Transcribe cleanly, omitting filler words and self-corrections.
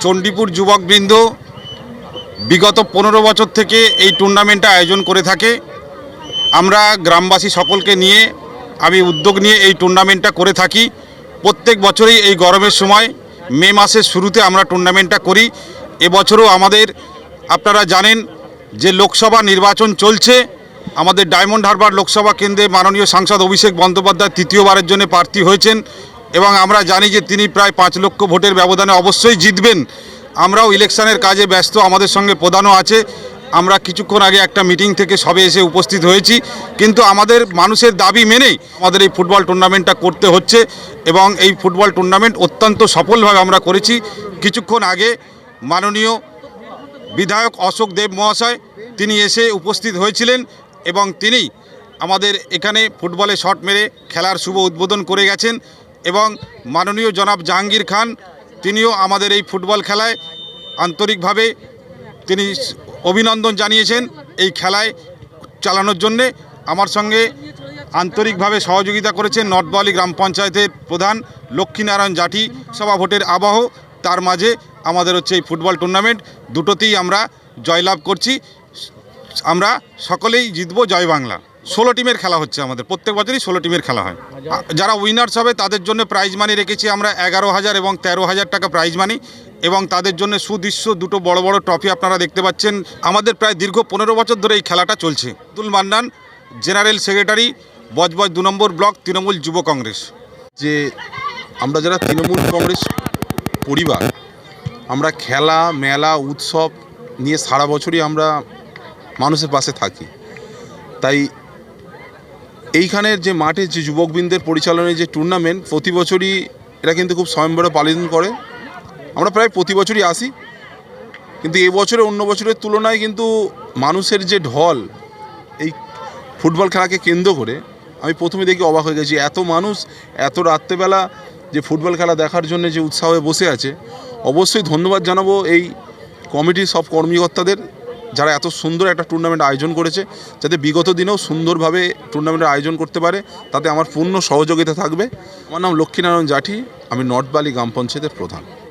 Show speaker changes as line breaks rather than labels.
চণ্ডীপুর যুবকবৃন্দ বিগত 15 বছর থেকে এই টুর্নামেন্টটা আয়োজন করে থাকে। আমরা গ্রামবাসী সকলকে নিয়ে আমি উদ্যোগ নিয়ে এই টুর্নামেন্টটা করে থাকি। প্রত্যেক বছরই এই গরমের সময় মে মাসের শুরুতে আমরা টুর্নামেন্টটা করি। এবছরও আমাদের আপনারা জানেন যে লোকসভা নির্বাচন চলছে। আমাদের ডায়মন্ড হারবার লোকসভা কেন্দ্রে মাননীয় সাংসদ অভিষেক বন্দ্যোপাধ্যায় তৃতীয়বারের জন্য প্রার্থী হয়েছেন এবং আমরা জানি যে তিনি প্রায় 5 লক্ষ ভোটের ব্যবধানে অবশ্যই জিতবেন। আমরাও ইলেকশনের কাজে ব্যস্ত, আমাদের সঙ্গে প্রধানও আছে। আমরা কিছুক্ষণ আগে একটা মিটিং থেকে সবে এসে উপস্থিত হয়েছি, কিন্তু আমাদের মানুষের দাবি মেনেই আমাদের এই ফুটবল টুর্নামেন্টটা করতে হচ্ছে এবং এই ফুটবল টুর্নামেন্ট অত্যন্ত সফলভাবে আমরা করেছি। কিছুক্ষণ আগে মাননীয় বিধায়ক অশোক দেব মহাশয় তিনি এসে উপস্থিত হয়েছিলেন এবং তিনি আমাদের এখানে ফুটবলে শট মেরে খেলার শুভ উদ্বোধন করে গেছেন এবং মাননীয় জনাব জাহাঙ্গীর খান তিনিও আমাদের এই ফুটবল খেলায় আন্তরিকভাবে তিনি অভিনন্দন জানিয়েছেন এই খেলায় চালানোর জন্যে। আমার সঙ্গে আন্তরিকভাবে সহযোগিতা করেছেন নর্থ বাউলি গ্রাম পঞ্চায়েতের প্রধান লক্ষ্মীনারায়ণ জাঠি। সভা ভোটের আবহ তার মাঝে আমাদের হচ্ছে এই ফুটবল টুর্নামেন্ট, দুটোতেই আমরা জয়লাভ করছি। আমরা সকলেই জিতবো, জয় বাংলা। 16 টিমের খেলা হচ্ছে আমাদের, প্রত্যেক বছরই 16 টিমের খেলা হয়। যারা উইনার্স হবে তাদের জন্য প্রাইজ মানি রেখেছি আমরা 11,000 এবং 13,000 টাকা প্রাইজ মানি এবং তাদের জন্য সুদৃশ্য দুটো বড় বড় ট্রফি আপনারা দেখতে পাচ্ছেন। আমাদের প্রায় দীর্ঘ 15 বছর ধরে এই খেলাটা চলছে। আব্দুল মান্নান, জেনারেল সেক্রেটারি, বজবজ 2 নম্বর ব্লক, তৃণমূল যুব কংগ্রেস।
যে আমরা যারা তৃণমূল কংগ্রেস পরিবার, আমরা খেলা মেলা উৎসব নিয়ে সারা বছরই আমরা মানুষের পাশে থাকি। তাই এইখানের যে মাঠে যে যুবকবৃন্দের পরিচালনায় যে টুর্নামেন্ট প্রতি বছরই এরা কিন্তু খুব স্বয়ংবরে পালন করে। আমরা প্রায় প্রতি বছরই আসি, কিন্তু এবছরে অন্য বছরের তুলনায় কিন্তু মানুষের যে ঢল এই ফুটবল খেলাকে কেন্দ্র করে আমি প্রথমে দেখে অবাক হয়ে গেছি। এত মানুষ এত রাত্রেবেলা যে ফুটবল খেলা দেখার জন্য যে উৎসাহে বসে আছে, অবশ্যই ধন্যবাদ জানাবো এই কমিটির সব কর্মকর্তাদের যারা এত সুন্দর একটা টুর্নামেন্ট আয়োজন করেছে, যাতে বিগত দিনেও সুন্দরভাবে টুর্নামেন্টের আয়োজন করতে পারে, তাতে আমার পূর্ণ সহযোগিতা থাকবে। আমার নাম লক্ষ্মীনারায়ণ জাঠি, আমি নর্থ বালি গ্রাম পঞ্চায়েতের প্রধান।